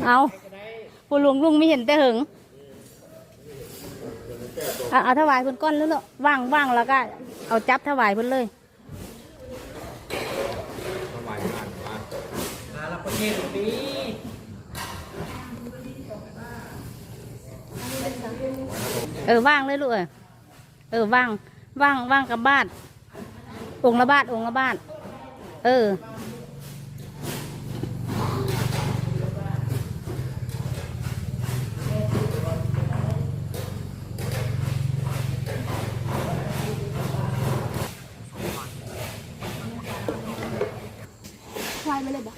เอาผู้ลุงไม่เห็นแต่หึงเอาถวายเพิ่นก้อนแล้วเนาะว่างแล้วก็เอาจับถวายเพิ่นเลยถวายผ่านมาละประเทศนี้ว่างเลยลูกว่างกับบ้านองค์ละบาทถวายไปเลยบ่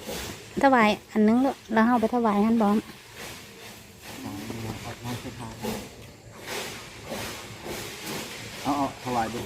ถวายอันนึงลูกแล้วเอาไปถวายฮันบอมเอาถวายดู